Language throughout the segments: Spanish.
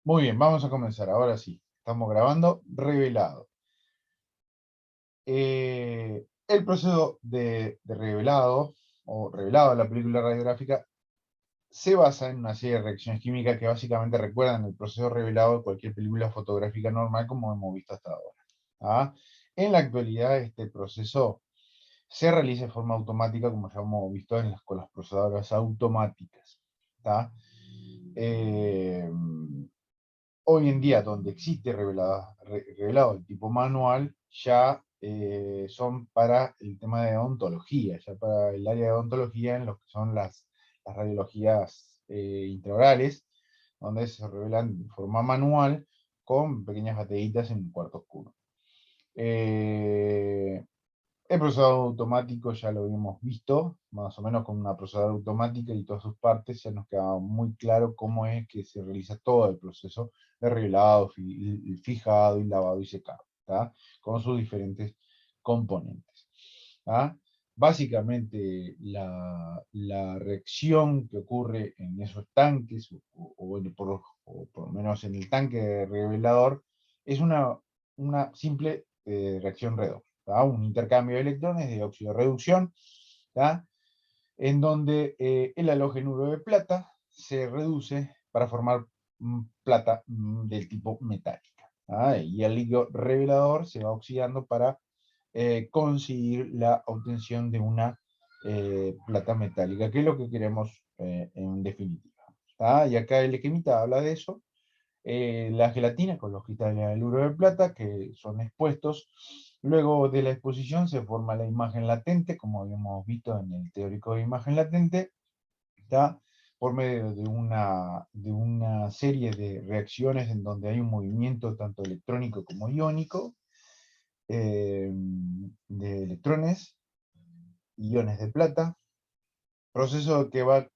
Muy bien, vamos a comenzar. Ahora sí, estamos grabando revelado. El proceso de revelado, o revelado de la película radiográfica, se basa en una serie de reacciones químicas que básicamente recuerdan el proceso revelado de cualquier película fotográfica normal como hemos visto hasta ahora. ¿Ah? En la actualidad, este proceso se realiza de forma automática, como ya hemos visto con las procesadoras automáticas. ¿Tá? Eh, Hoy en día, donde existe revelado de tipo manual, ya son para el tema de odontología, ya para el área de odontología en lo que son las radiologías intraorales, donde se revelan de forma manual con pequeñas bateritas en un cuarto oscuro. Eh, el procesador automático ya lo habíamos visto, más o menos con una procesadora automática y todas sus partes, ya nos queda muy claro cómo es que se realiza todo el proceso de revelado, fijado y lavado y secado, ¿tá? Con sus diferentes componentes. ¿Tá? Básicamente, la reacción que ocurre en esos tanques, o por lo menos en el tanque de revelador, es una simple reacción redox. ¿Tá? Un intercambio de electrones de óxido de reducción, ¿tá? En donde el halógeno de plata se reduce para formar plata del tipo metálica. ¿Tá? Y el líquido revelador se va oxidando para conseguir la obtención de una plata metálica, que es lo que queremos en definitiva. ¿Tá? Y acá el esquemita habla de eso. La gelatina con los cristales de haluro de plata que son expuestos. Luego de la exposición se forma la imagen latente, como habíamos visto en el teórico de imagen latente, ¿tá? Por medio de una serie de reacciones en donde hay un movimiento tanto electrónico como iónico, de electrones, iones de plata, proceso que va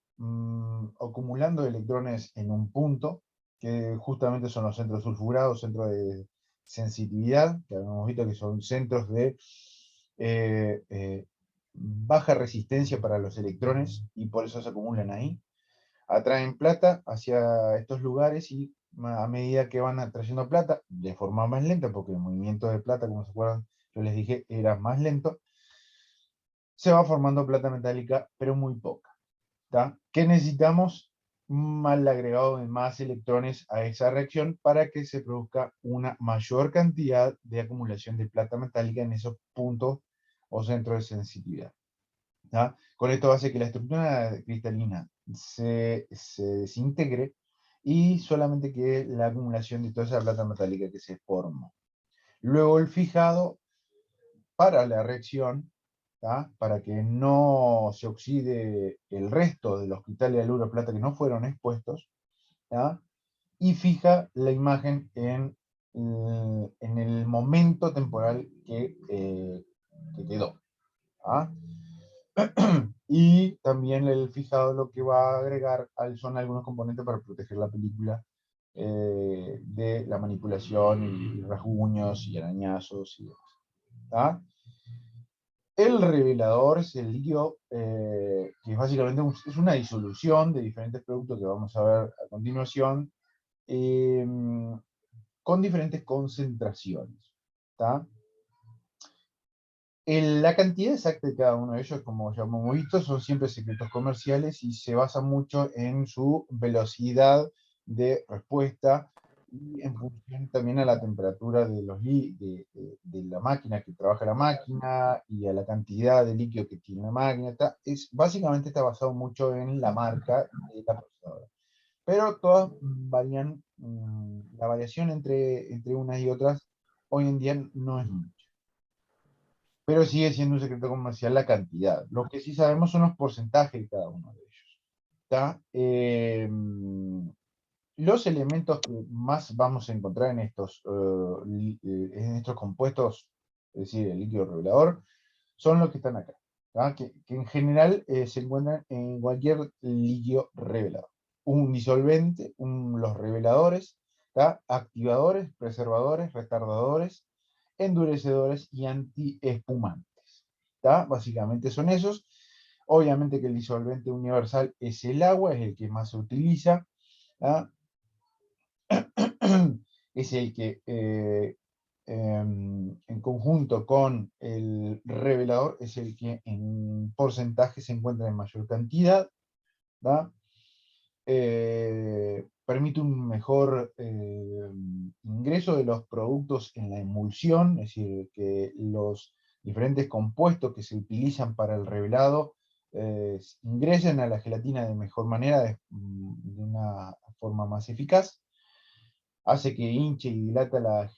acumulando electrones en un punto, que justamente son los centros sulfurados, centros de sensitividad, que habíamos visto que son centros de eh, eh, baja resistencia para los electrones, y por eso se acumulan ahí. Atraen plata hacia estos lugares y a medida que van atrayendo plata, de forma más lenta, porque el movimiento de plata, como se acuerdan, yo les dije, era más lento, se va formando plata metálica, pero muy poca. ¿Tá? ¿Qué necesitamos? Mal agregado de más electrones a esa reacción para que se produzca una mayor cantidad de acumulación de plata metálica en esos puntos o centros de sensitividad. ¿Tá? Con esto hace que la estructura cristalina se desintegre y solamente quede la acumulación de toda esa plata metálica que se formó. Luego el fijado para la reacción, ¿tá? Para que no se oxide el resto de los cristales de haluro de plata que no fueron expuestos, ¿tá? Y fija la imagen en el momento temporal que quedó. ¿Tá? Y también el fijado lo que va a agregar son algunos componentes para proteger la película de la manipulación y rasguños y arañazos y demás. ¿Tá? El revelador es el líquido que básicamente es una disolución de diferentes productos que vamos a ver a continuación, eh, con diferentes concentraciones. ¿Tá? La cantidad exacta de cada uno de ellos, como ya hemos visto, son siempre secretos comerciales y se basa mucho en su velocidad de respuesta y en función también a la temperatura de la máquina que trabaja la máquina y a la cantidad de líquido que tiene la máquina. Básicamente está basado mucho en la marca de la procesadora. Pero todas varían, la variación entre unas y otras hoy en día no es mucha, pero sigue siendo un secreto comercial la cantidad. Lo que sí sabemos son los porcentajes de cada uno de ellos. ¿Tá? Los elementos que más vamos a encontrar en estos compuestos, es decir, el líquido revelador, son los que están acá, ¿tá? Que en general se encuentran en cualquier líquido revelador. Un disolvente, los reveladores, ¿tá? Activadores, preservadores, retardadores, endurecedores y antiespumantes. ¿Tá? Básicamente son esos. Obviamente que el disolvente universal es el agua, es el que más se utiliza. ¿Tá? es el que en conjunto con el revelador es el que en porcentaje se encuentra en mayor cantidad, ¿da? Permite un mejor ingreso de los productos en la emulsión, es decir, que los diferentes compuestos que se utilizan para el revelado ingresen a la gelatina de mejor manera, de una forma más eficaz. Hace que hinche y dilate la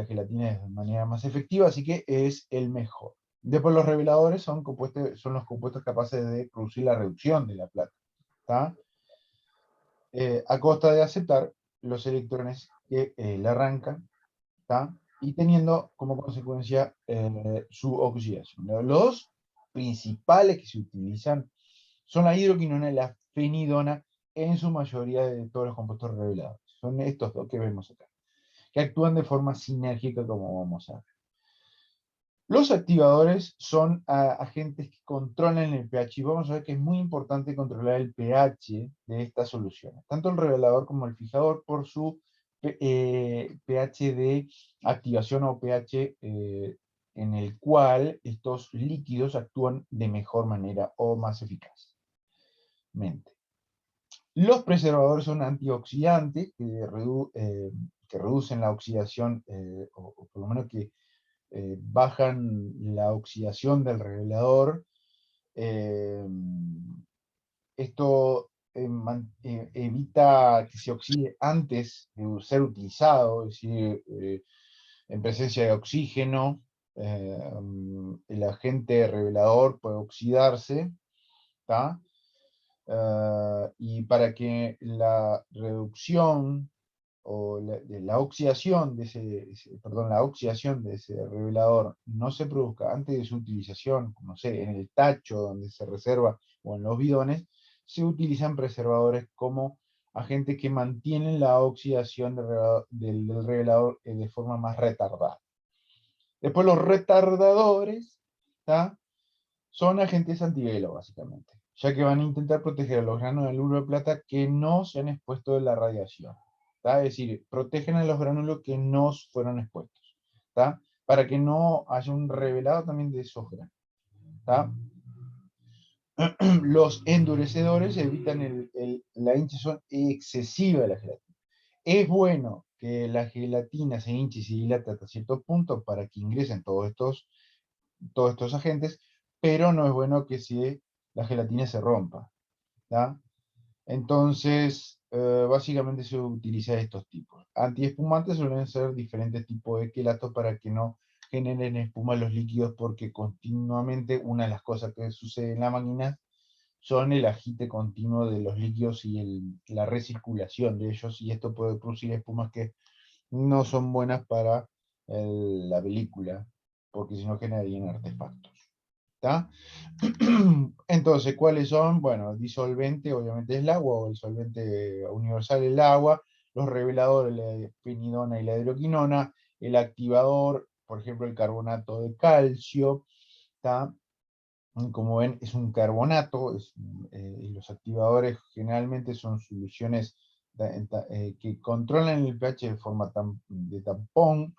gelatina de manera más efectiva, así que es el mejor. Después los reveladores son los compuestos capaces de producir la reducción de la plata, ¿tá? A costa de aceptar los electrones que le arrancan, ¿tá? Y teniendo como consecuencia su oxidación. Los dos principales que se utilizan son la hidroquinona y la fenidona en su mayoría de todos los compuestos revelados. Son estos dos que vemos acá, que actúan de forma sinérgica, como vamos a ver. Los activadores son agentes que controlan el pH, y vamos a ver que es muy importante controlar el pH de estas soluciones, tanto el revelador como el fijador, por su pH de activación o pH en el cual estos líquidos actúan de mejor manera o más eficazmente. Los preservadores son antioxidantes que reducen la oxidación, o por lo menos que bajan la oxidación del revelador. Esto evita que se oxide antes de ser utilizado, es decir, en presencia de oxígeno, el agente revelador puede oxidarse, ¿tá? Y para que la reducción o la oxidación de la oxidación de ese revelador no se produzca antes de su utilización, no sé, en el tacho donde se reserva o en los bidones, se utilizan preservadores como agentes que mantienen la oxidación del revelador de forma más retardada. Después los retardadores, ¿tá? Son agentes antivelo, básicamente, ya que van a intentar proteger a los granos de oro de plata que no se han expuesto de la radiación. ¿Tá? Es decir, protegen a los gránulos que no fueron expuestos, ¿tá? Para que no haya un revelado también de esos granos, ¿tá? Los endurecedores evitan la hinchazón excesiva de la gelatina. Es bueno que la gelatina se hinche y se dilate hasta cierto punto para que ingresen todos estos agentes, pero no es bueno que la gelatina se rompa, ¿tá? Entonces, básicamente se utiliza estos tipos. Antiespumantes suelen ser diferentes tipos de quelatos para que no generen espuma los líquidos, porque continuamente una de las cosas que sucede en la máquina son el agite continuo de los líquidos y la recirculación de ellos, y esto puede producir espumas que no son buenas para la película, porque si no generarían artefactos. ¿Tá? Entonces, ¿cuáles son? Bueno, disolvente obviamente es el agua, o el solvente universal el agua, los reveladores, la fenidona y la hidroquinona, el activador, por ejemplo, el carbonato de calcio, ¿tá? Como ven, es un carbonato, y los activadores generalmente son soluciones que controlan el pH de forma de tampón.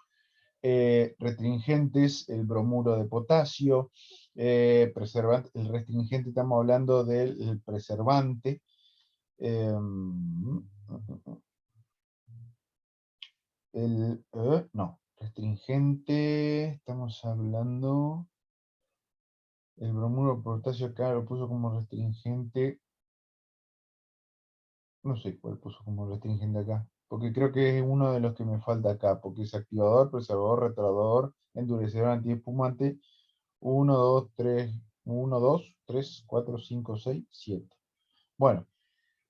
Restringentes, el bromuro de potasio, preservante, el restringente, estamos hablando del preservante, no, restringente, estamos hablando, el bromuro de potasio acá lo puso como restringente, no sé cuál puso como restringente acá, porque creo que es uno de los que me falta acá, porque es activador, preservador, retardador, endurecedor, antiespumante. 1, 2, 3, 1, 2, 3, 4, 5, 6, 7. Bueno,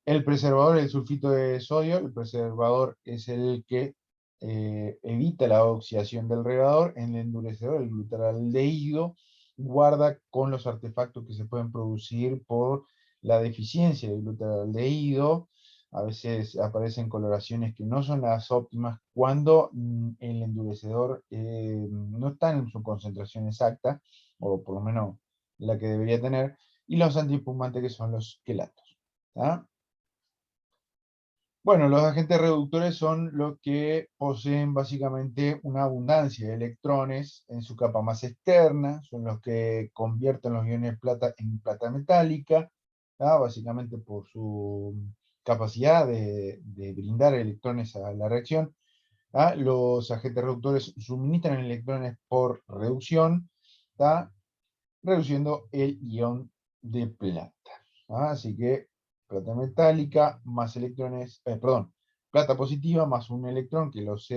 el preservador es el sulfito de sodio. El preservador es el que evita la oxidación del revelador. En el endurecedor, el glutaldehído guarda con los artefactos que se pueden producir por la deficiencia del glutaldehído. A veces aparecen coloraciones que no son las óptimas cuando el endurecedor no está en su concentración exacta, o por lo menos la que debería tener, y los antiespumantes, que son los quelatos. ¿Tá? Bueno, los agentes reductores son los que poseen básicamente una abundancia de electrones en su capa más externa, son los que convierten los iones plata en plata metálica, ¿tá? Básicamente por su capacidad de brindar electrones a la reacción. ¿Tá? Los agentes reductores suministran electrones por reducción, ¿tá? Reduciendo el ion de plata. Así que plata metálica más electrones, perdón, plata positiva más un electrón que los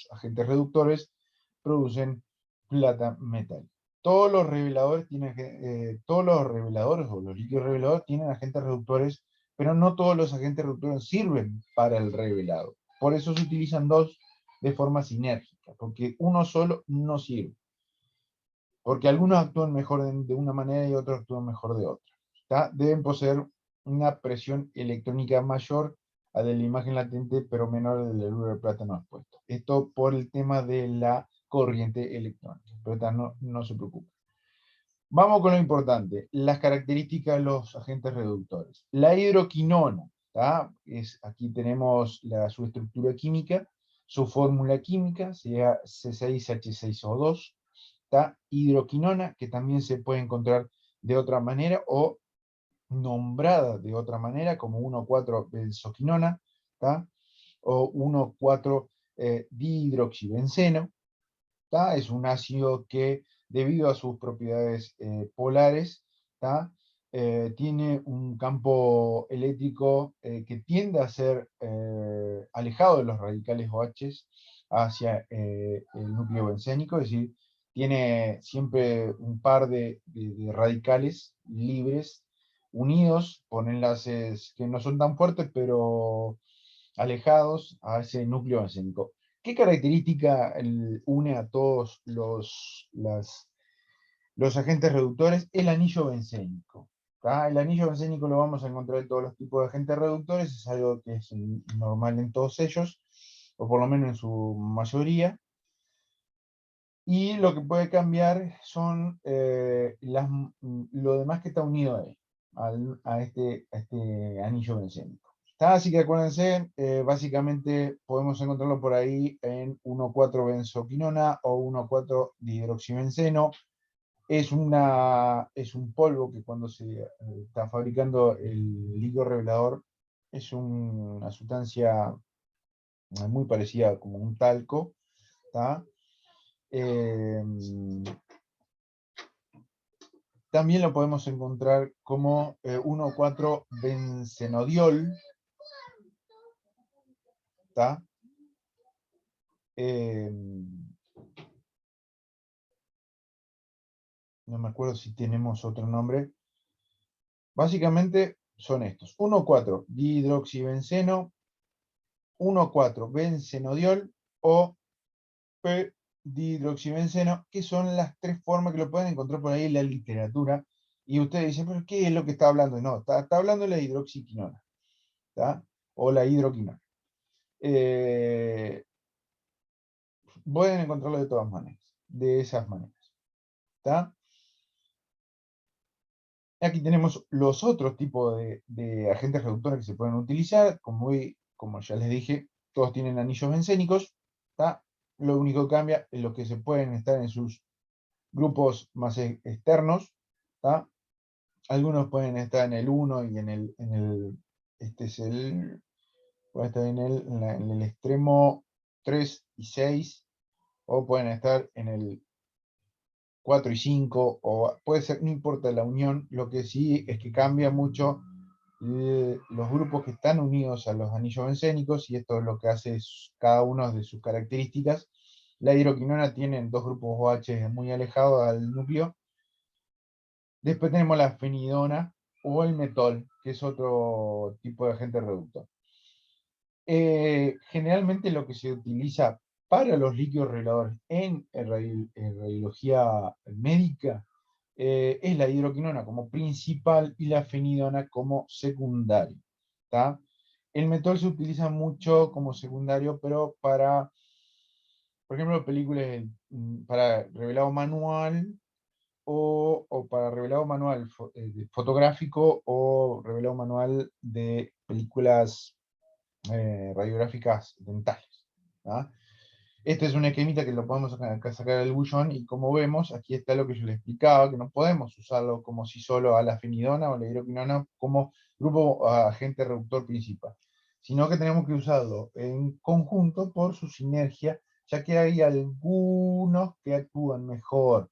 agentes reductores producen plata metálica. Todos los reveladores todos los reveladores o los líquidos reveladores tienen agentes reductores, pero no todos los agentes reductores sirven para el revelado. Por eso se utilizan dos de forma sinérgica, porque uno solo no sirve. Porque algunos actúan mejor de una manera y otros actúan mejor de otra. ¿Tá? Deben poseer una presión electrónica mayor a la de la imagen latente, pero menor a la del helio de plátano expuesto. Esto por el tema de la corriente electrónica. Pero no se preocupe. Vamos con lo importante, las características de los agentes reductores. La hidroquinona, aquí tenemos su estructura química, su fórmula química, sería C6H6O2, hidroquinona, que también se puede encontrar de otra manera o nombrada de otra manera, como 1,4-benzoquinona, o 1,4-dihidroxibenceno. Es un ácido que, debido a sus propiedades polares, tiene un campo eléctrico que tiende a ser alejado de los radicales OH hacia el núcleo bencénico, es decir, tiene siempre un par de radicales libres unidos por enlaces que no son tan fuertes, pero alejados a ese núcleo bencénico. ¿Qué característica une a todos los agentes reductores? El anillo bencénico. El anillo bencénico lo vamos a encontrar en todos los tipos de agentes reductores, es algo que es normal en todos ellos, o por lo menos en su mayoría. Y lo que puede cambiar son lo demás que está unido a este anillo bencénico. Así que acuérdense, básicamente podemos encontrarlo por ahí en 1,4-benzoquinona o 1,4-dihidroxibenceno. Es un polvo que cuando se está fabricando el líquido revelador es una sustancia muy parecida como un talco. También lo podemos encontrar como 1,4-benzenodiol. No me acuerdo si tenemos otro nombre. Básicamente son estos: 1,4-dihidroxibenceno, 1,4-benzenodiol o P-dihidroxibenceno, que son las tres formas que lo pueden encontrar por ahí en la literatura. Y ustedes dicen, ¿pero qué es lo que está hablando? No, está hablando de la hidroxiquinona, o la hidroquinona. Pueden encontrarlo de todas maneras, de esas maneras. Aquí tenemos los otros tipos de agentes reductores que se pueden utilizar. Como ya les dije, todos tienen anillos bencénicos. Lo único que cambia es lo que se pueden estar en sus grupos más externos. Algunos pueden estar en el 1 y puede estar en el extremo 3 y 6, o pueden estar en el 4 y 5, o puede ser, no importa la unión, lo que sí es que cambia mucho los grupos que están unidos a los anillos bencénicos, y esto es lo que hace cada uno de sus características. La hidroquinona tiene dos grupos OH muy alejados al núcleo. Después tenemos la fenidona o el metol, que es otro tipo de agente reductor. Generalmente lo que se utiliza para los líquidos reveladores en radiología médica es la hidroquinona como principal y la fenidona como secundario. El metol se utiliza mucho como secundario, pero para, por ejemplo, películas para revelado manual o para revelado manual fotográfico o revelado manual de películas radiográficas dentales. ¿Ah? Este es un esquemita que lo podemos sacar del bullón, y como vemos, aquí está lo que yo les explicaba, que no podemos usarlo como si solo a la fenidona o la hidroquinona como grupo agente reductor principal, sino que tenemos que usarlo en conjunto por su sinergia, ya que hay algunos que actúan mejor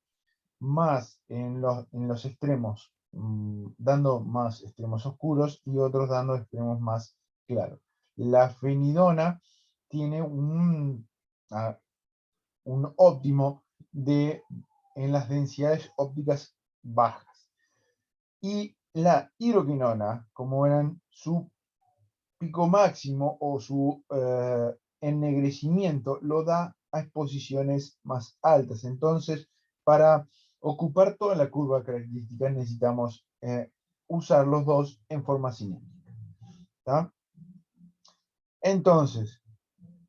más en los extremos, dando más extremos oscuros, y otros dando extremos más claros. La fenidona tiene un óptimo en las densidades ópticas bajas. Y la hidroquinona, como verán, su pico máximo o su ennegrecimiento lo da a exposiciones más altas. Entonces, para ocupar toda la curva característica necesitamos usar los dos en forma cinética. ¿Tá? Entonces,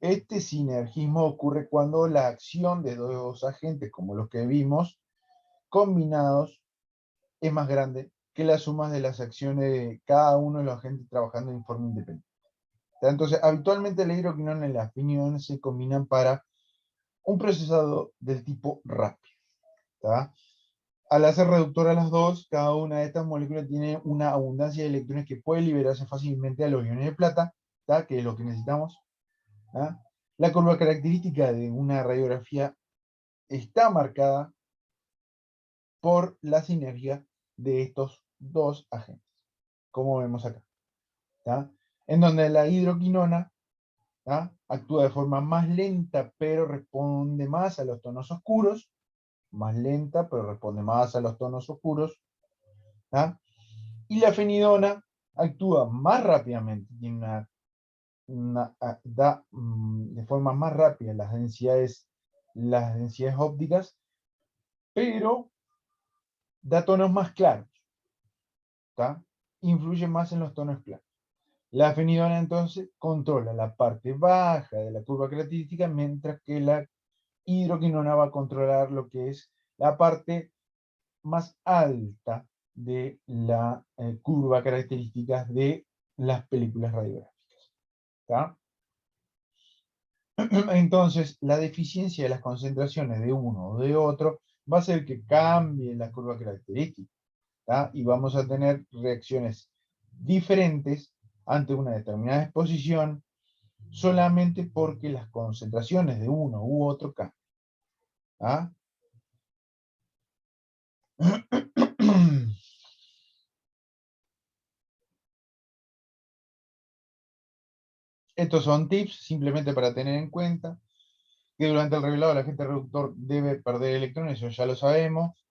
este sinergismo ocurre cuando la acción de dos agentes, como los que vimos, combinados, es más grande que las sumas de las acciones de cada uno de los agentes trabajando en forma independiente. Entonces, habitualmente la hidroquinona y la fenidona se combinan para un procesado del tipo rápido. ¿Tá? Al hacer reductora las dos, cada una de estas moléculas tiene una abundancia de electrones que puede liberarse fácilmente a los iones de plata, ¿tá? Que es lo que necesitamos. ¿Tá? La curva característica de una radiografía está marcada por la sinergia de estos dos agentes, como vemos acá. ¿Tá? En donde la hidroquinona, ¿tá?, actúa de forma más lenta, pero responde más a los tonos oscuros, más lenta, pero responde más a los tonos oscuros. ¿Tá? Y la fenidona actúa más rápidamente, tiene da de forma más rápida las densidades ópticas, pero da tonos más claros. ¿Tá? Influye más en los tonos claros. La fenidona entonces controla la parte baja de la curva característica, mientras que la hidroquinona va a controlar lo que es la parte más alta de la curva característica de las películas radiográficas. ¿Tá? Entonces, la deficiencia de las concentraciones de uno o de otro va a hacer que cambie la curva característica. ¿Tá? Y vamos a tener reacciones diferentes ante una determinada exposición, solamente porque las concentraciones de uno u otro cambian. ¿Ah? Estos son tips simplemente para tener en cuenta que durante el revelado el agente reductor debe perder electrones, eso ya lo sabemos.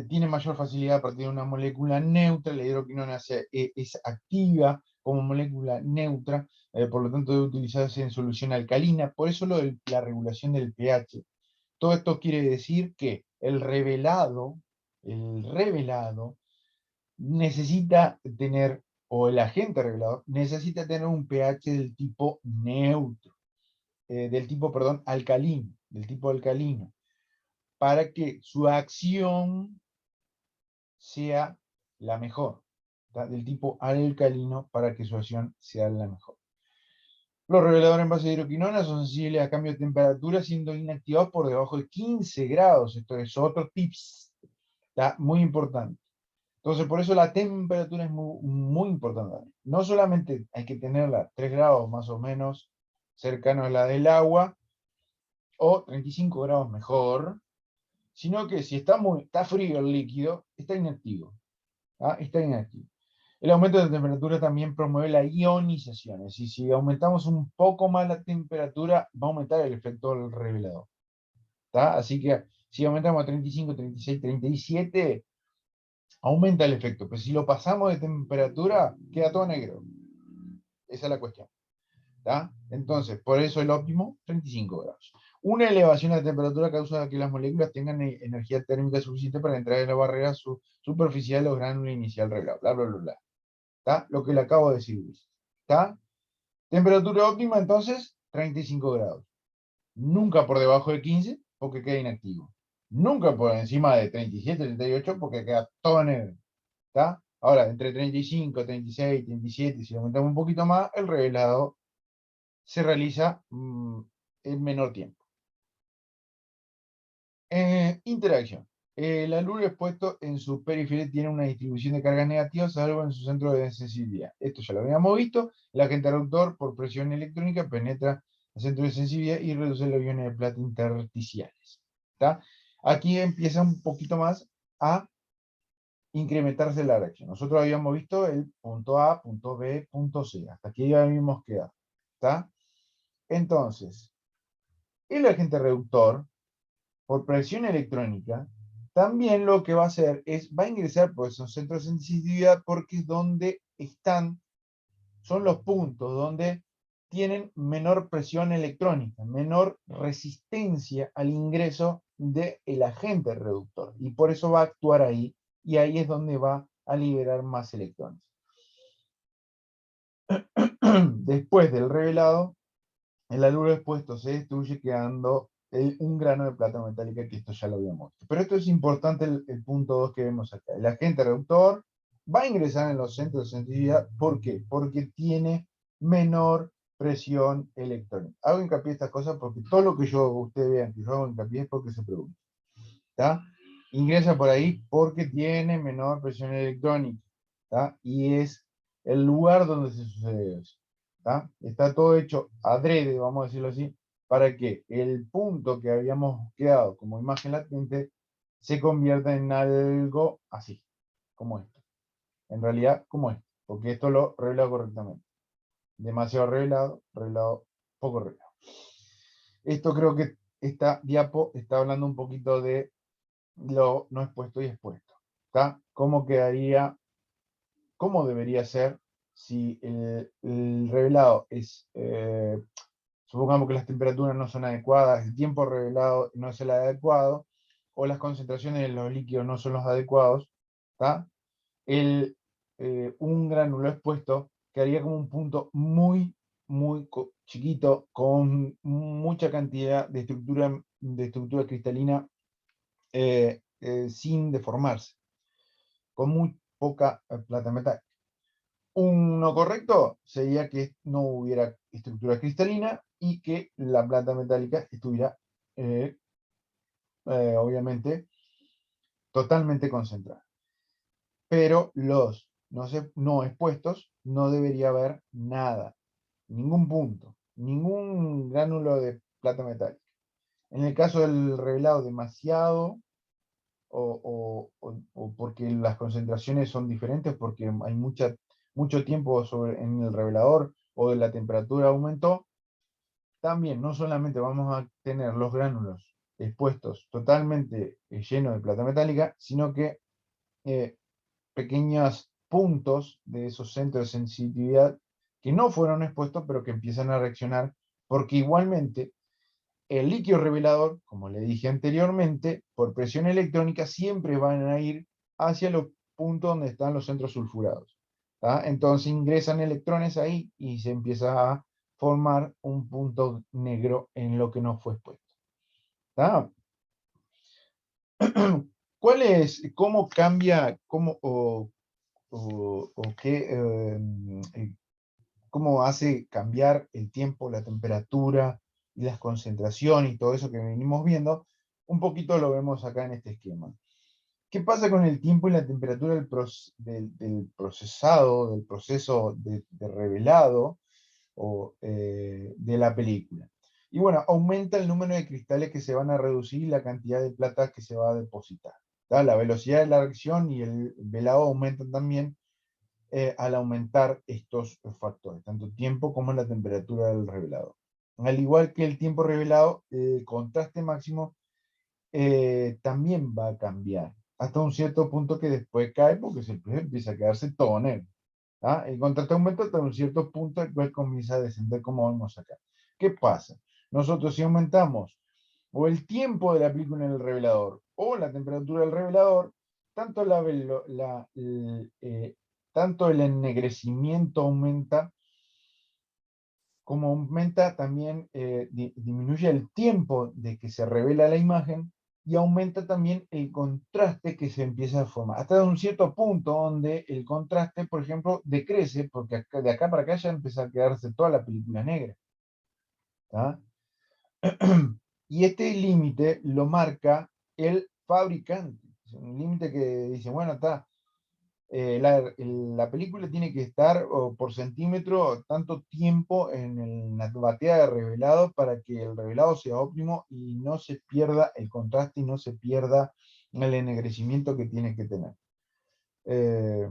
Tiene mayor facilidad a partir de una molécula neutra. La hidroquinona es activa como molécula neutra, por lo tanto debe utilizarse en solución alcalina. Por eso la regulación del pH. Todo esto quiere decir que el revelado necesita tener, o el agente revelador necesita tener un pH del tipo neutro, alcalino, del tipo alcalino, para que su acción sea la mejor, ¿tá? Del tipo alcalino, para que su acción sea la mejor. Los reveladores en base de hidroquinona son sensibles a cambio de temperatura, siendo inactivados por debajo de 15 grados. Esto es otro tips, ¿tá? Muy importante. Entonces, por eso la temperatura es muy, muy importante. No solamente hay que tenerla 3 grados más o menos cercano a la del agua, o 35 grados mejor, sino que si está frío el líquido, está inactivo. ¿Ah? Está inactivo. El aumento de temperatura también promueve la ionización. Es decir, si aumentamos un poco más la temperatura, va a aumentar el efecto del revelador. ¿Tá? Así que si aumentamos a 35, 36, 37, aumenta el efecto. Pero si lo pasamos de temperatura, queda todo negro. Esa es la cuestión. ¿Tá? Entonces, por eso el óptimo, 35 grados. Una elevación de la temperatura causa que las moléculas tengan energía térmica suficiente para entrar en la barrera superficial de los gránulos inicial revelado. Bla, bla, bla, bla. ¿Tá? Lo que le acabo de decir, Luis. ¿Tá? Temperatura óptima, entonces, 35 grados. Nunca por debajo de 15, porque queda inactivo. Nunca por encima de 37, 38, porque queda todo negro. ¿Está? Ahora, entre 35, 36, 37, si aumentamos un poquito más, el revelado se realiza en menor tiempo. Interacción. El alumno expuesto en su periferia tiene una distribución de cargas negativas, salvo en su centro de sensibilidad. Esto ya lo habíamos visto. El agente reductor, por presión electrónica, penetra el centro de sensibilidad y reduce los iones de plata intersticiales. ¿Está? Aquí empieza un poquito más a incrementarse la reacción. Nosotros habíamos visto el punto A, punto B, punto C. Hasta aquí ya habíamos quedado. ¿Está? Entonces, el agente reductor, por presión electrónica, también lo que va a hacer es, va a ingresar por esos centros de sensibilidad porque es donde están, son los puntos donde tienen menor presión electrónica, menor resistencia al ingreso del agente reductor. Y por eso va a actuar ahí, y ahí es donde va a liberar más electrones. Después del revelado, el haluro expuesto se destruye quedando un grano de plata metálica, que esto ya lo habíamos visto. Pero esto es importante, el punto 2 que vemos acá. El agente reductor va a ingresar en los centros de sensibilidad. ¿Por qué? Porque tiene menor presión electrónica. Hago hincapié en estas cosas porque todo lo que ustedes vean que yo hago hincapié es porque se pregunta. ¿Está? Ingresa por ahí porque tiene menor presión electrónica. ¿Está? Y es el lugar donde se sucede eso. ¿Está? Está todo hecho adrede, vamos a decirlo así, para que el punto que habíamos quedado como imagen latente se convierta en algo así, como esto. En realidad, como esto, porque esto lo revela correctamente. Demasiado revelado, revelado, poco revelado. Esto creo que esta diapo está hablando un poquito de lo no expuesto y expuesto. ¿Está? ¿Cómo quedaría, cómo debería ser si el revelado es, supongamos que las temperaturas no son adecuadas, el tiempo revelado no es el adecuado, o las concentraciones de los líquidos no son los adecuados, ¿está? Un gránulo expuesto quedaría como un punto muy, muy chiquito, con mucha cantidad de estructura cristalina sin deformarse, con muy poca plata metálica. Uno correcto sería que no hubiera estructura cristalina y que la plata metálica estuviera, obviamente, totalmente concentrada. Pero los no expuestos no debería haber nada, ningún punto, ningún gránulo de plata metálica. En el caso del revelado demasiado, o porque las concentraciones son diferentes, porque hay mucho tiempo en el revelador, o la temperatura aumentó, también no solamente vamos a tener los gránulos expuestos totalmente llenos de plata metálica, sino que pequeños puntos de esos centros de sensibilidad que no fueron expuestos, pero que empiezan a reaccionar, porque igualmente el líquido revelador, como le dije anteriormente, por presión electrónica siempre van a ir hacia los puntos donde están los centros sulfurados. ¿Tá? Entonces ingresan electrones ahí y se empieza a formar un punto negro en lo que no fue expuesto. ¿Tá? ¿Cómo cambia, o qué, cómo hace cambiar el tiempo, la temperatura y las concentraciones y todo eso que venimos viendo? Un poquito lo vemos acá en este esquema. ¿Qué pasa con el tiempo y la temperatura del procesado, del proceso de revelado de la película? Y bueno, aumenta el número de cristales que se van a reducir y la cantidad de plata que se va a depositar. ¿Tá? La velocidad de la reacción y el velado aumentan también al aumentar estos factores, tanto tiempo como la temperatura del revelado. Al igual que el tiempo revelado, el contraste máximo también va a cambiar hasta un cierto punto que después cae porque se empieza a quedarse todo negro. ¿Ah? El contraste aumenta hasta un cierto punto, después comienza a descender como vemos acá. ¿Qué pasa? Nosotros si aumentamos o el tiempo de la película en el revelador o la temperatura del revelador, tanto, tanto el ennegrecimiento aumenta, como aumenta también, disminuye el tiempo de que se revela la imagen, y aumenta también el contraste que se empieza a formar. Hasta un cierto punto donde el contraste, por ejemplo, decrece, porque de acá para acá ya empieza a quedarse toda la película negra. ¿Tá? Y este límite lo marca el fabricante. Es un límite que dice, bueno, está, la película tiene que estar por centímetro tanto tiempo en la batea de revelado para que el revelado sea óptimo y no se pierda el contraste y no se pierda el ennegrecimiento que tiene que tener. Eh,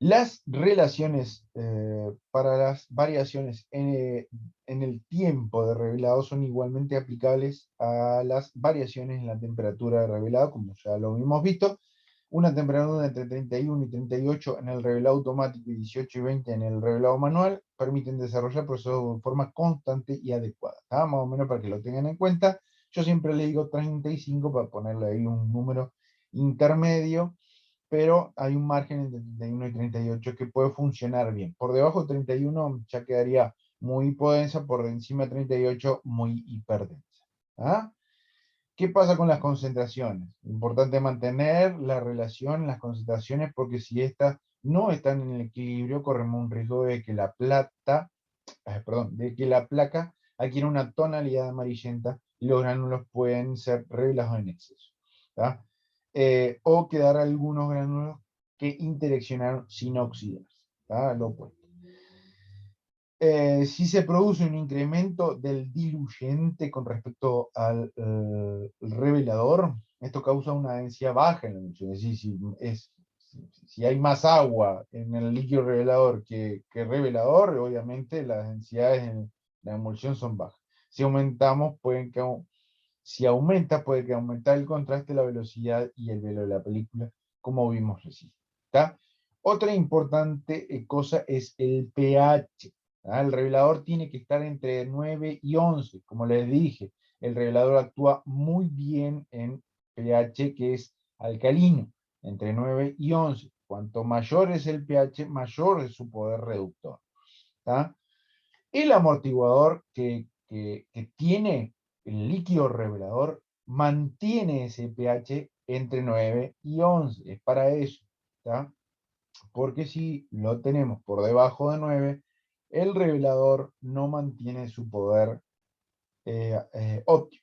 Las relaciones para las variaciones en el tiempo de revelado son igualmente aplicables a las variaciones en la temperatura de revelado, como ya lo hemos visto. Una temperatura entre 31 y 38 en el revelado automático y 18 y 20 en el revelado manual permiten desarrollar procesos de forma constante y adecuada. ¿Tá? Más o menos para que lo tengan en cuenta. Yo siempre le digo 35 para ponerle ahí un número intermedio, pero hay un margen entre 31 y 38 que puede funcionar bien. Por debajo de 31 ya quedaría muy hipodensa, por encima de 38 muy hiperdensa. ¿Ah? ¿Qué pasa con las concentraciones? Importante mantener la relación en las concentraciones porque si estas no están en el equilibrio, corremos un riesgo de que de que la placa adquiera una tonalidad amarillenta y los gránulos pueden ser revelados en exceso. ¿Tá? O quedar algunos gránulos que interaccionaron sin oxidar. ¿Tá? Lo opuesto. Si se produce un incremento del diluyente con respecto al revelador, esto causa una densidad baja en la emulsión. Es decir, si hay más agua en el líquido revelador que revelador, obviamente las densidades en la emulsión son bajas. Si aumentamos, si aumenta, puede que aumentar el contraste, la velocidad y el velo de la película, como vimos recién. ¿Tá? Otra importante cosa es el pH. El revelador tiene que estar entre 9 y 11. Como les dije, el revelador actúa muy bien en pH que es alcalino, entre 9 y 11. Cuanto mayor es el pH, mayor es su poder reductor. ¿Tá? El amortiguador que tiene el líquido revelador mantiene ese pH entre 9 y 11. Es para eso. ¿Tá? Porque si lo tenemos por debajo de 9, el revelador no mantiene su poder óptimo.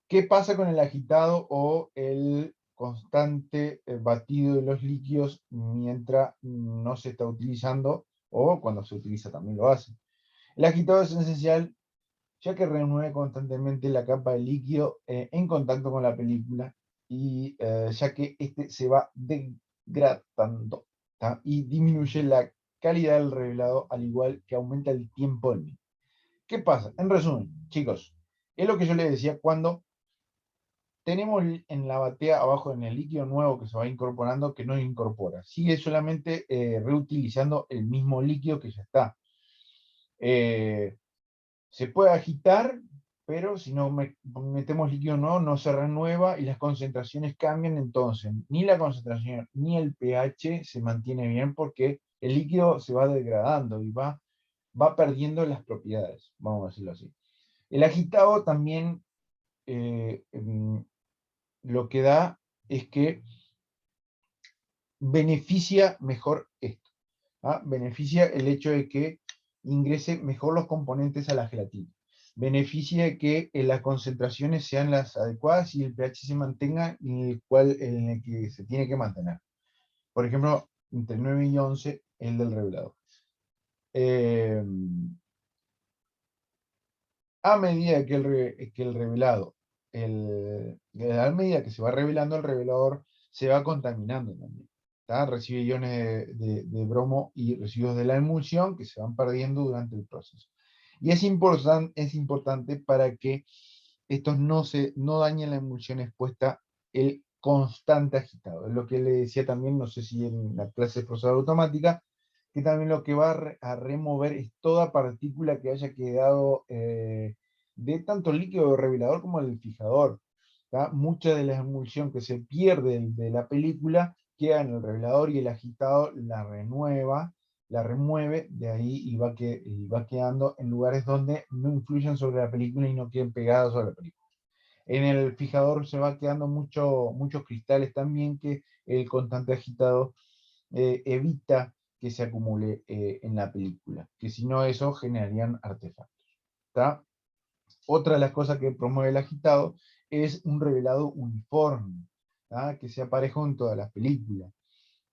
¿Qué pasa con el agitado o el constante batido de los líquidos mientras no se está utilizando o cuando se utiliza también lo hace? El agitado es esencial ya que remueve constantemente la capa de líquido en contacto con la película y ya que este se va degradando, ¿tá? Y disminuye la calidad del revelado al igual que aumenta el tiempo del mismo. ¿Qué pasa? En resumen, chicos, es lo que yo les decía cuando tenemos en la batea abajo en el líquido nuevo que se va incorporando que no incorpora, sigue solamente reutilizando el mismo líquido que ya está. Se puede agitar, pero si no metemos líquido nuevo no se renueva y las concentraciones cambian, entonces ni la concentración ni el pH se mantiene bien porque el líquido se va degradando y va perdiendo las propiedades, vamos a decirlo así. El agitado también lo que da es que beneficia mejor esto. ¿Ah? Beneficia el hecho de que ingrese mejor los componentes a la gelatina. Beneficia que las concentraciones sean las adecuadas y el pH se mantenga en el que se tiene que mantener. Por ejemplo, entre 9 y 11, el del revelador. Eh, a medida que el revelado, a medida que se va revelando el revelador, se va contaminando también. ¿Tá? Recibe iones de bromo y residuos de la emulsión que se van perdiendo durante el proceso. Y es importante para que estos no dañen la emulsión expuesta el constante agitado. Es lo que le decía también, no sé si en la clase de procesador automática, que también lo que va a remover es toda partícula que haya quedado de tanto el líquido revelador como el fijador. ¿Tá? Mucha de la emulsión que se pierde de la película queda en el revelador y el agitado la renueva la remueve de ahí y va quedando en lugares donde no influyen sobre la película y no queden pegados sobre la película. En el fijador se va quedando muchos cristales también que el constante agitado evita que se acumule en la película, que si no eso generarían artefactos. ¿Tá? Otra de las cosas que promueve el agitado es un revelado uniforme, ¿tá? Que sea parejo en todas las películas,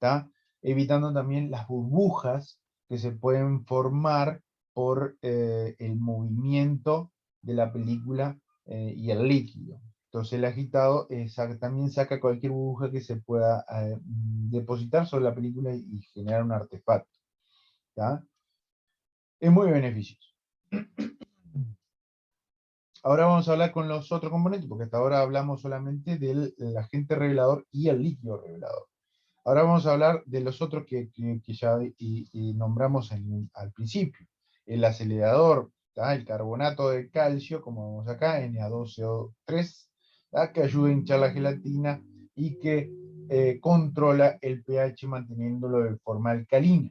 ¿tá? Evitando también las burbujas que se pueden formar por el movimiento de la película y el líquido. Entonces el agitado también saca cualquier burbuja que se pueda depositar sobre la película y generar un artefacto, ¿tá? Es muy beneficioso. Ahora vamos a hablar con los otros componentes, porque hasta ahora hablamos solamente del agente revelador y el líquido revelador. Ahora vamos a hablar de los otros que ya nombramos al principio. El acelerador, ¿tá? El carbonato de calcio, como vemos acá, Na2CO3, ¿tá? Que ayuda a hinchar la gelatina y que controla el pH manteniéndolo de forma alcalina.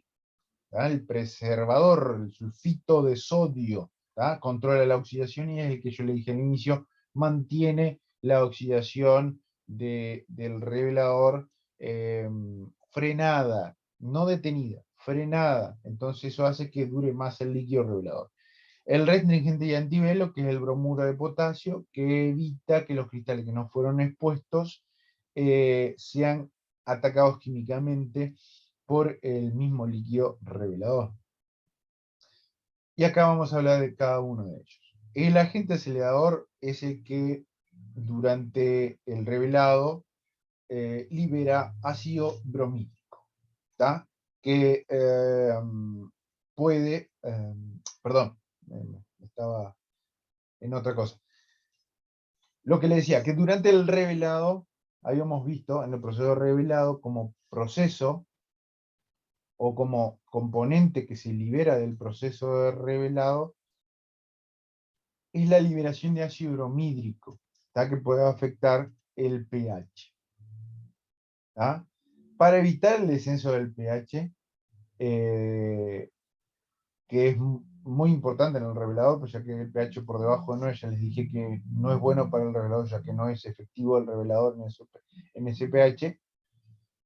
¿Tá? El preservador, el sulfito de sodio, ¿tá? Controla la oxidación y es el que yo le dije al inicio, mantiene la oxidación del revelador frenada, no detenida, frenada. Entonces eso hace que dure más el líquido revelador. El restringente y antivelo, que es el bromuro de potasio, que evita que los cristales que no fueron expuestos sean atacados químicamente por el mismo líquido revelador. Y acá vamos a hablar de cada uno de ellos. El agente acelerador es el que durante el revelado libera ácido bromídico, ¿tá? Que puede, perdón, estaba en otra cosa. Lo que le decía, que durante el revelado, habíamos visto en el proceso de revelado como proceso o como componente que se libera del proceso de revelado, es la liberación de ácido bromídrico, ¿tá? Que puede afectar el pH. ¿Tá? Para evitar el descenso del pH, que es muy importante en el revelador, pues ya que el pH por debajo de 9, ya les dije que no es bueno para el revelador, ya que no es efectivo el revelador en ese pH,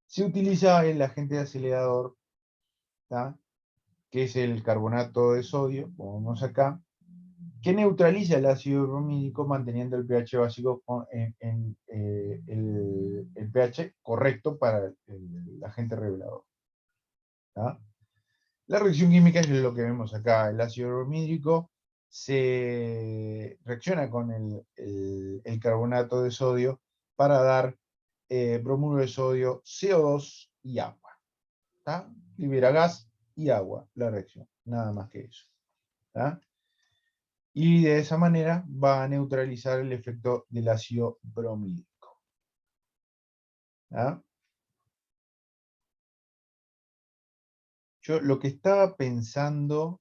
se utiliza el agente acelerador, ¿tá? Que es el carbonato de sodio, como vemos acá, que neutraliza el ácido bromídico manteniendo el pH básico en el pH correcto para el agente revelador. ¿Tá? La reacción química es lo que vemos acá. El ácido bromídrico se reacciona con el carbonato de sodio para dar bromuro de sodio, CO2 y agua. ¿Tá? Libera gas y agua la reacción, nada más que eso. ¿Tá? Y de esa manera va a neutralizar el efecto del ácido bromídico. ¿Ah? Yo lo que estaba pensando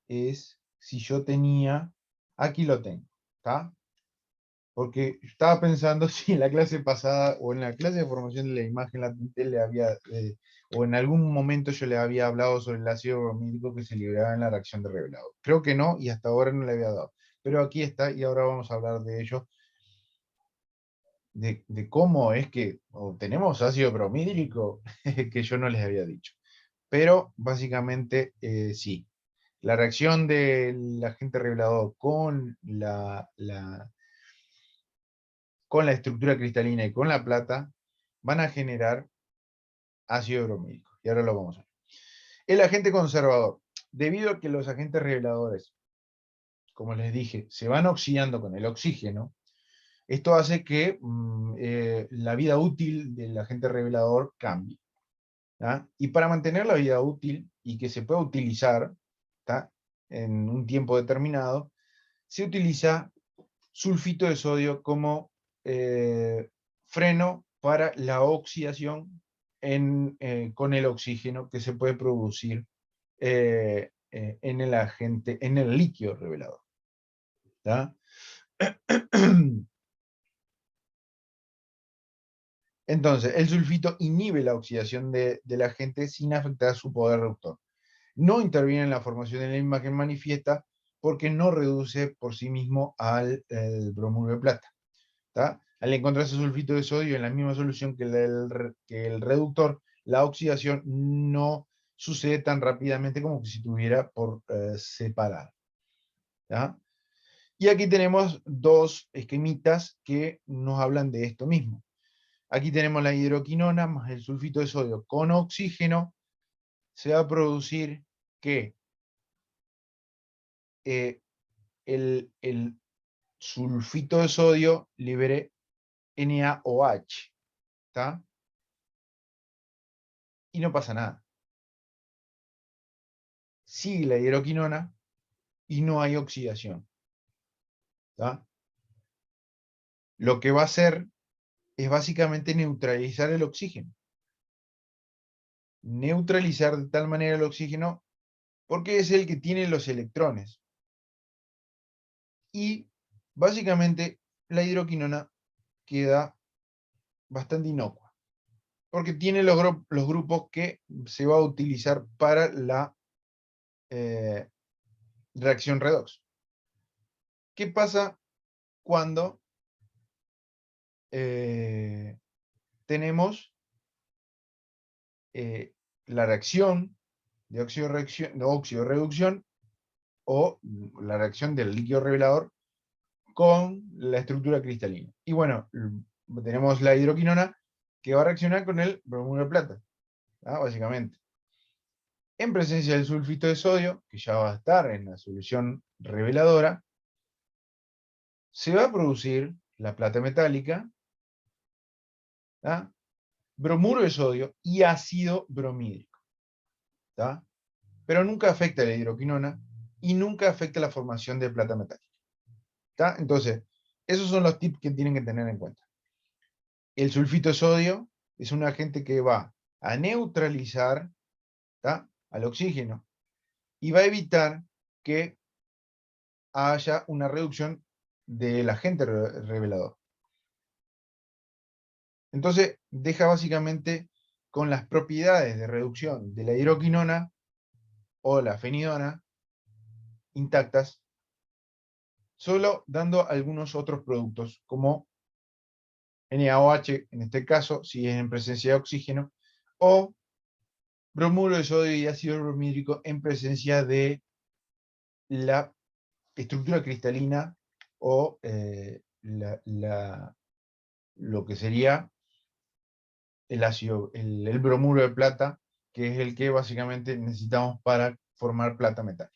es si yo tenía, aquí lo tengo, ¿está? Porque estaba pensando si en la clase pasada o en la clase de formación de la imagen latente le había, o en algún momento yo le había hablado sobre el ácido bromídico que se liberaba en la reacción de revelado. Creo que no, y hasta ahora no le había dado. Pero aquí está, y ahora vamos a hablar de ello, de cómo es que obtenemos ácido bromídrico, que yo no les había dicho. Pero básicamente sí. La reacción del agente revelador con la estructura cristalina y con la plata van a generar ácido bromídico. Y ahora lo vamos a ver. El agente conservador. Debido a que los agentes reveladores, como les dije, se van oxidando con el oxígeno, esto hace que la vida útil del agente revelador cambie. ¿tá? Y para mantener la vida útil y que se pueda utilizar, ¿tá? En un tiempo determinado, se utiliza sulfito de sodio como freno para la oxidación con el oxígeno que se puede producir en el agente, en el líquido revelador. ¿tá? Entonces, el sulfito inhibe la oxidación del agente sin afectar su poder reductor. No interviene en la formación de la imagen manifiesta porque no reduce por sí mismo al bromuro de plata. ¿Tá? Al encontrarse sulfito de sodio en la misma solución que el reductor, la oxidación no sucede tan rápidamente como si estuviera por separar. ¿Tá? Y aquí tenemos dos esquemitas que nos hablan de esto mismo. Aquí tenemos la hidroquinona más el sulfito de sodio con oxígeno. Se va a producir que el sulfito de sodio libere NaOH. ¿Tá? Y no pasa nada. Sigue la hidroquinona y no hay oxidación. ¿Tá? Lo que va a hacer es básicamente neutralizar el oxígeno. Neutralizar de tal manera el oxígeno porque es el que tiene los electrones. Y básicamente la hidroquinona queda bastante inocua, porque tiene los grupos que se va a utilizar para la reacción redox. ¿Qué pasa cuando tenemos la reacción de óxido-reducción o la reacción del líquido revelador con la estructura cristalina? Y bueno, tenemos la hidroquinona que va a reaccionar con el bromuro de plata, ¿tá? Básicamente. En presencia del sulfito de sodio, que ya va a estar en la solución reveladora, se va a producir la plata metálica, ¿tá? Bromuro de sodio y ácido bromídrico. ¿Tá? Pero nunca afecta a la hidroquinona y nunca afecta la formación de plata metálica. ¿Tá? Entonces, esos son los tips que tienen que tener en cuenta. El sulfito de sodio es un agente que va a neutralizar, ¿tá?, al oxígeno y va a evitar que haya una reducción del agente revelador. Entonces, deja básicamente con las propiedades de reducción de la hidroquinona o la fenidona intactas, solo dando algunos otros productos, como NaOH, en este caso, si es en presencia de oxígeno, o bromuro de sodio y ácido bromídrico en presencia de la estructura cristalina o lo que sería el ácido, el bromuro de plata, que es el que básicamente necesitamos para formar plata metálica.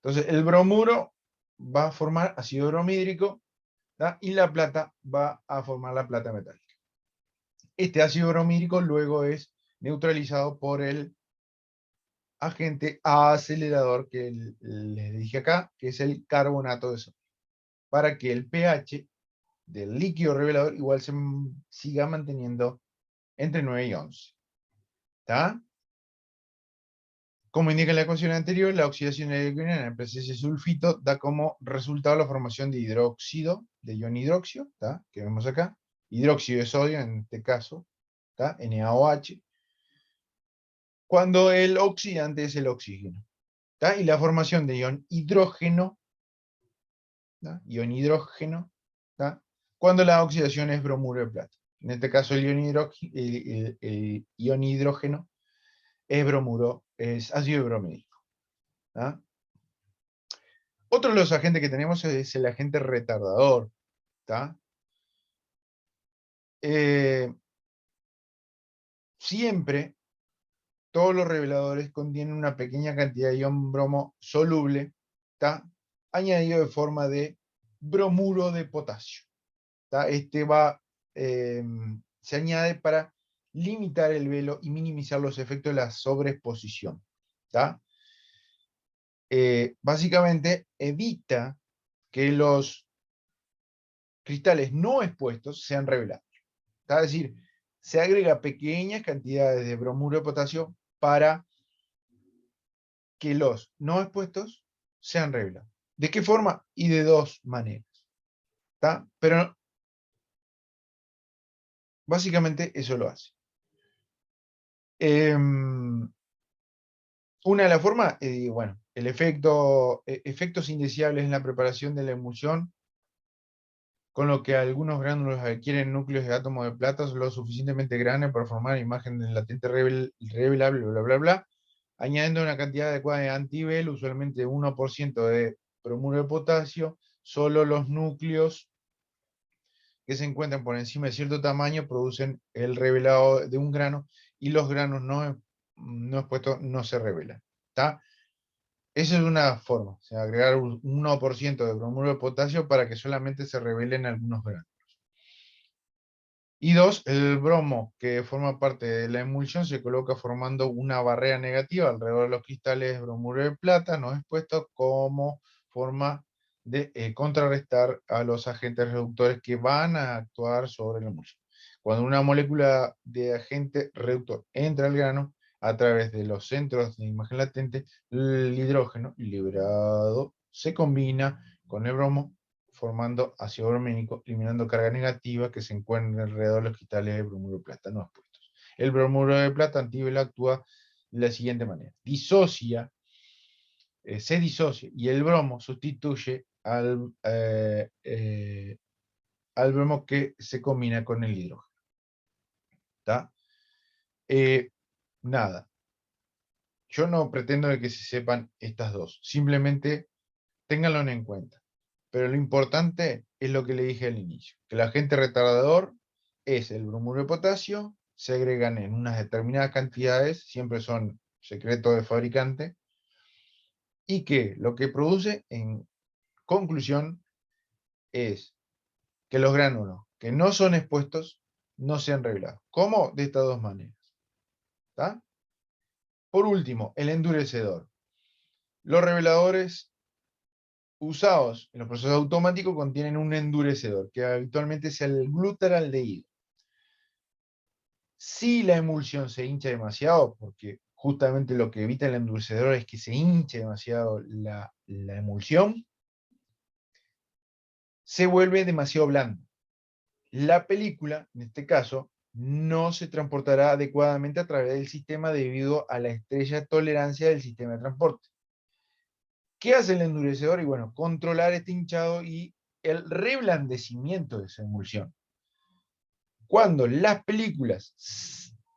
Entonces, el bromuro va a formar ácido bromídrico, ¿tá?, y la plata va a formar la plata metálica. Este ácido bromídrico luego es neutralizado por el agente acelerador que les dije acá, que es el carbonato de sodio, para que el pH del líquido revelador igual se siga manteniendo entre 9 y 11. ¿Está? Como indica la ecuación anterior, la oxidación electrónica en presencia de sulfito da como resultado la formación de hidróxido, de ion hidroxio, ¿tá?, que vemos acá, hidróxido de sodio en este caso, ¿tá?, NaOH, cuando el oxidante es el oxígeno. ¿Tá? Y la formación de ion hidrógeno, ¿tá?, ion hidrógeno, ¿tá?, cuando la oxidación es bromuro de plata. En este caso el ion hidrógeno es bromuro, es ácido bromídico. ¿Tá? Otro de los agentes que tenemos es el agente retardador. ¿Tá? Siempre todos los reveladores contienen una pequeña cantidad de ion bromo soluble, ¿tá?, añadido de forma de bromuro de potasio. ¿Tá? Este se añade para limitar el velo y minimizar los efectos de la sobreexposición. ¿Tá? Básicamente evita que los cristales no expuestos sean revelados. ¿Tá? Es decir, se agrega pequeñas cantidades de bromuro de potasio para que los no expuestos sean revelados. ¿De qué forma? Y de dos maneras. ¿Tá? Pero Básicamente eso lo hace. Una de las formas, bueno, efectos indeseables en la preparación de la emulsión, con lo que algunos gránulos adquieren núcleos de átomos de plata lo suficientemente grandes para formar imágenes latentes revelables, bla, bla, bla, añadiendo una cantidad adecuada de antibel, usualmente 1% de bromuro de potasio, solo los núcleos que se encuentran por encima de cierto tamaño producen el revelado de un grano, y los granos no expuestos no se revelan. ¿Está? Esa es una forma, o sea, agregar un 1% de bromuro de potasio para que solamente se revelen algunos granos. Y dos, el bromo, que forma parte de la emulsión, se coloca formando una barrera negativa alrededor de los cristales de bromuro de plata no expuestos, como forma de contrarrestar a los agentes reductores que van a actuar sobre la emulsión. Cuando una molécula de agente reductor entra al grano, a través de los centros de imagen latente, el hidrógeno liberado se combina con el bromo, formando ácido broménico, eliminando carga negativa que se encuentra alrededor de los cristales de bromuro de plata no expuestos. El bromuro de plata antibel actúa de la siguiente manera: se disocia, y el bromo sustituye al bromo que se combina con el hidrógeno. ¿Está? Nada. Yo no pretendo de que se sepan estas dos, simplemente ténganlo en cuenta. Pero lo importante es lo que le dije al inicio, que el agente retardador es el bromuro de potasio, se agregan en unas determinadas cantidades, siempre son secretos de fabricante, y que lo que produce, en conclusión, es que los gránulos que no son expuestos no sean revelados. ¿Cómo? De estas dos maneras. ¿Está? Por último, el endurecedor. Los reveladores usados en los procesos automáticos contienen un endurecedor, que habitualmente es el glutaraldehído. Si la emulsión se hincha demasiado, porque justamente lo que evita el endurecedor es que se hinche demasiado la emulsión, se vuelve demasiado blando. La película, en este caso, no se transportará adecuadamente a través del sistema debido a la estrecha tolerancia del sistema de transporte. ¿Qué hace el endurecedor? Y bueno, controlar este hinchado y el reblandecimiento de esa emulsión. Cuando las películas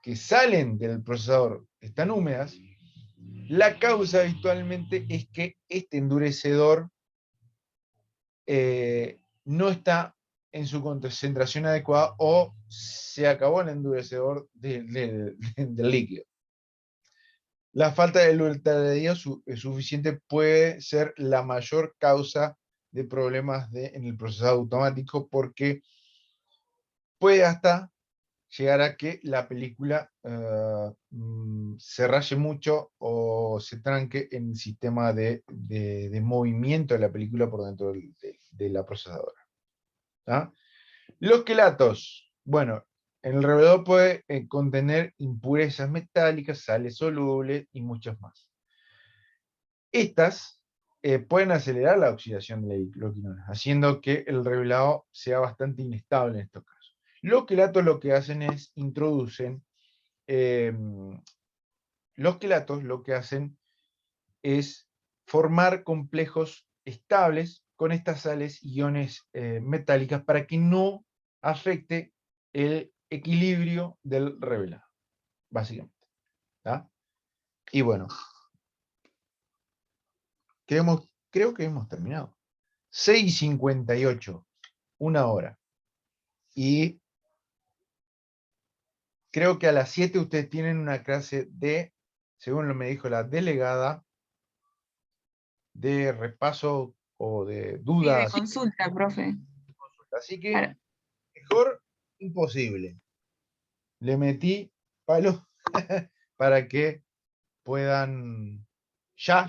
que salen del procesador están húmedas, la causa habitualmente es que este endurecedor no está en su concentración adecuada, o se acabó el endurecedor del líquido. La falta de glutaraldehído suficiente puede ser la mayor causa de problemas en el procesador automático, porque puede hasta llegar a que la película se raye mucho o se tranque en el sistema de movimiento de la película por dentro de la procesadora. ¿Ah? Los quelatos. Bueno, el revelador puede contener impurezas metálicas, sales solubles y muchas más. Estas pueden acelerar la oxidación de la quinona, haciendo que el revelado sea bastante inestable en estos casos. Los quelatos lo que hacen es introducen, los quelatos lo que hacen es formar complejos estables con estas sales y iones metálicas para que no afecte el equilibrio del revelado, básicamente. ¿Tá? Y bueno, creo que hemos terminado. 6:58, una hora. Y creo que a las 7 ustedes tienen una clase de, según lo me dijo la delegada, de repaso o de Sí, de dudas. consulta, profe. Así que Claro. mejor imposible. Le metí palo para que puedan ya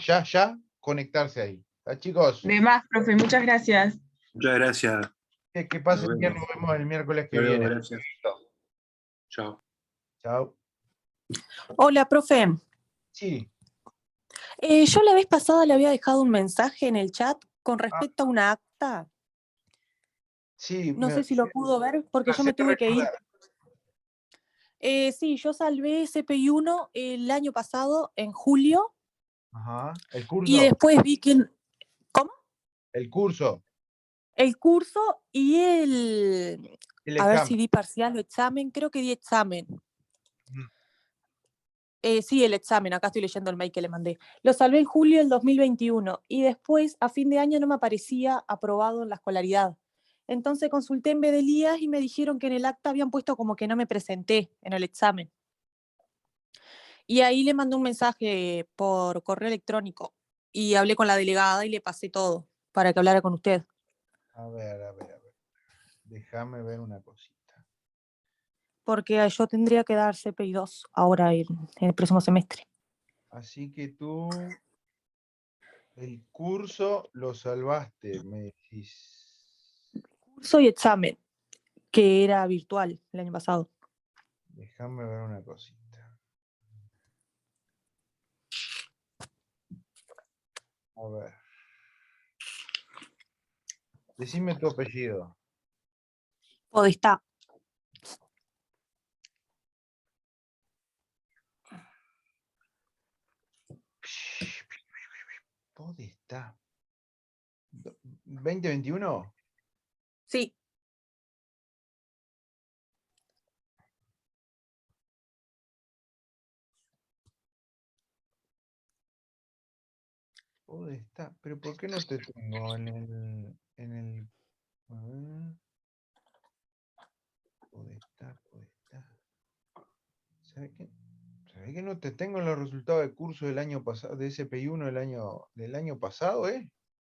conectarse ahí. ¿Está, chicos? De más, profe, muchas gracias. Muchas gracias. Que Nos pasen bien, vemos. nos vemos el miércoles que Hasta luego, viene. gracias. Chao. Chao. Hola, profe. Sí. Yo la vez pasada le había dejado un mensaje en el chat con respecto a una acta. Sí, No sé si lo pudo ver porque yo me haceme tuve que ir. recordar. Sí, yo salvé CPI-1 el año pasado, en julio, Ajá. El y curso. después vi que... ¿Cómo? El curso. El curso y el... El A ver si examen. di parcial o examen, creo que di examen. Ujú. Sí, el examen, acá estoy leyendo el mail que le mandé. Lo salvé en julio del 2021 y después, a fin de año, no me aparecía aprobado en la escolaridad. Entonces consulté en Bedelías y me dijeron que en el acta habían puesto como que no me presenté en el examen. Y ahí le mandé un mensaje por correo electrónico y hablé con la delegada y le pasé todo para que hablara con usted. A ver, a ver, a ver. Déjame ver una cosita. Porque yo tendría que dar CPI 2 ahora en el próximo semestre. Así que tú, el curso lo salvaste, me decís. Curso y examen, que era virtual el año pasado. Déjame ver una cosita. A ver. Decime tu apellido. Podestá. ¿Dónde está? ¿2021? Sí. ¿Dónde está? ¿Pero por qué no te tengo en el... A ver. ¿Dónde está? ¿Dónde está? ¿Sabes que no te tengo en los resultados de curso del año pasado, de SPI1 del año pasado, eh?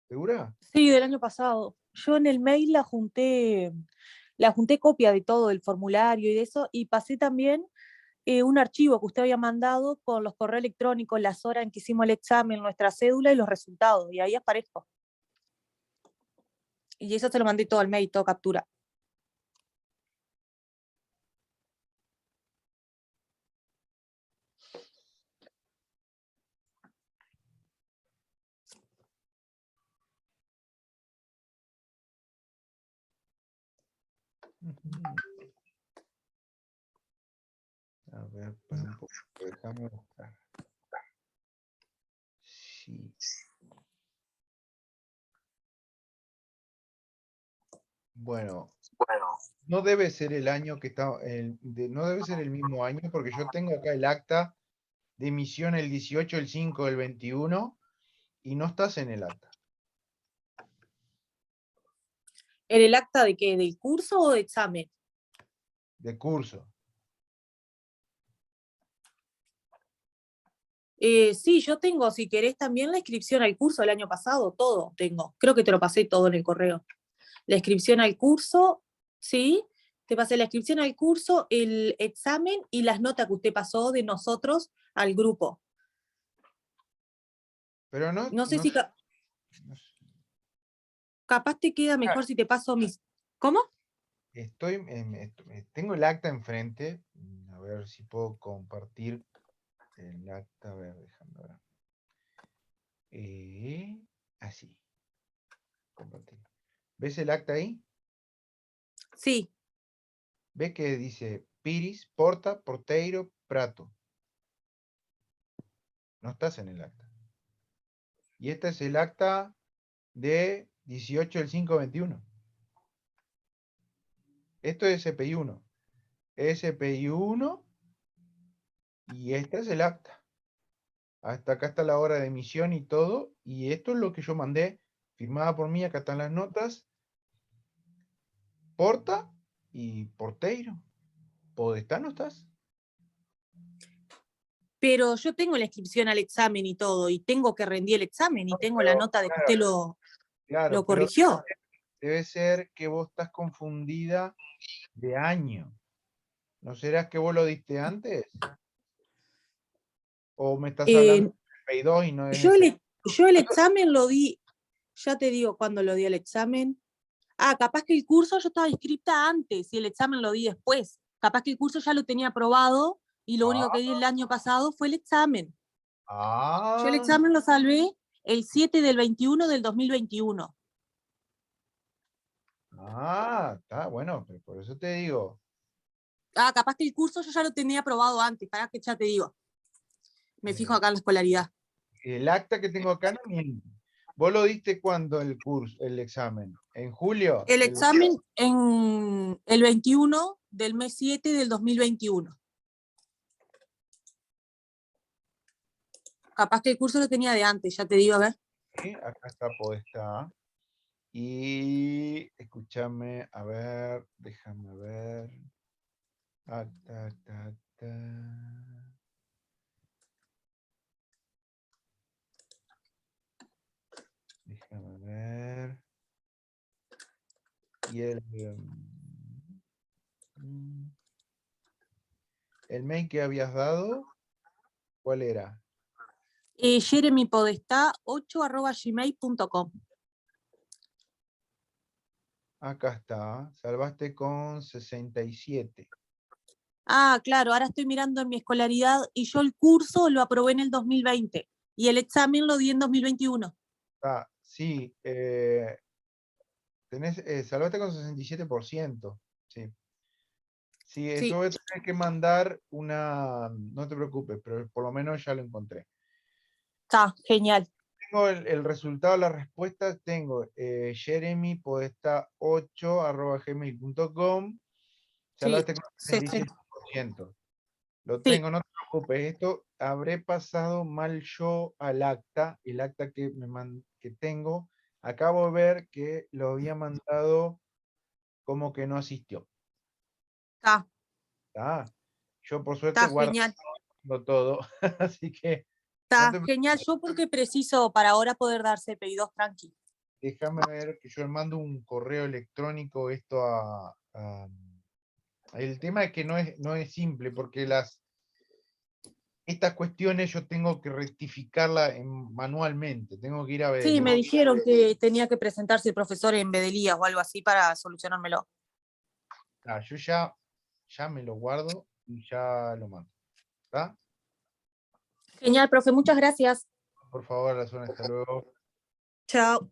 ¿Segura? Sí, del año pasado. Yo en el mail la junté copia de todo, del formulario y de eso, y pasé también un archivo que usted había mandado con los correos electrónicos, las horas en que hicimos el examen, nuestra cédula y los resultados, y ahí aparezco. Y eso se lo mandé todo al mail, todo captura. Ujú. A ver, para un poco, déjame buscar. Sí. Bueno, no debe ser el año que está, no debe ser el mismo año, porque yo tengo acá el acta de emisión el 18, el 5, el 21, y no estás en el acta ¿En el acta de qué? ¿Del curso o de examen? de curso. Sí, yo tengo, si querés, también la inscripción al curso del año pasado, todo tengo. Creo que te lo pasé todo en el correo. La inscripción al curso, ¿sí? Te pasé la inscripción al curso, el examen y las notas que usted pasó de nosotros al grupo. Pero No sé si no sé. capaz te queda Ah, mejor si te paso mis... ¿Cómo? tengo el acta enfrente. A ver si puedo compartir el acta. A ver, déjame ver. Así. Compartir. ¿Ves el acta ahí? Sí, ¿Ves que dice Piris, Porta, Porteiro, Prato? No estás en el acta. Y este es el acta de 18 del 5-21. Esto es SPI1. SPI1 y este es el acta. Hasta acá está la hora de emisión y todo. Y esto es lo que yo mandé, firmada por mí. Acá están las notas. Porta y Porteiro. ¿Podestá no estás? pero yo tengo la inscripción al examen y todo, y tengo que rendir el examen, y tengo la Pero, nota de que usted lo claro, pero corrigió. debe ser que vos estás confundida de año. ¿No serás que vos lo diste antes? ¿O me estás hablando Eh, de SPI 2 y no es yo, ese? yo el examen lo di, ya te digo cuándo lo di el examen. Ah, capaz que el curso yo estaba inscripta antes y el examen lo di después. Capaz que el curso ya lo tenía aprobado y lo único que di el año pasado fue el examen. Yo el Ah, examen lo salvé el 7 del 21 del 2021. está bueno, pero por eso te digo, Ah, capaz que el curso yo ya lo tenía aprobado antes, para que ya te digo. Me fijo acá en la escolaridad. El acta que tengo acá no miente. ¿Vos lo diste cuándo el curso, el examen? ¿En julio? El examen en el 21 del mes 7 del 2021. Capaz que el curso lo tenía de antes, ya te digo, a ver. Sí, acá está Podestá. Y escúchame, a ver, déjame ver. Acta, acta, acta. Déjame ver. Y el mail que habías dado, ¿cuál era? jeremypodestá8@gmail.com. Acá está, salvaste con 67. Ah, claro, ahora estoy mirando en mi escolaridad y yo el curso lo aprobé en el 2020 y el examen lo di en 2021. Ah, sí, salvaste con 67%. Sí. Sí, Sí, eso voy a tener que mandar una, no te preocupes, pero por lo menos ya lo encontré. está genial. Tengo el resultado, la respuesta, tengo jeremypodesta8@gmail.com, Sí, salvaste con 60. 67%. Lo Sí, tengo, no te preocupes, esto habré pasado mal yo al acta, el acta que tengo, acabo de ver que lo había mandado como que no asistió. está Yo por suerte guardo genial. todo, así que no Está te genial. Yo porque preciso para ahora poder dar CPI2 tranqui. déjame ver que yo le mando un correo electrónico esto el tema es que no es simple, porque estas cuestiones yo tengo que rectificarla manualmente, tengo que ir a ver. Sí, me dijeron que tenía que presentarse el profesor en Bedelías o algo así para solucionármelo. Yo ya me lo guardo y ya lo mando. ¿Está? Genial, profe, muchas gracias. Por favor, la zona, hasta luego. Chao.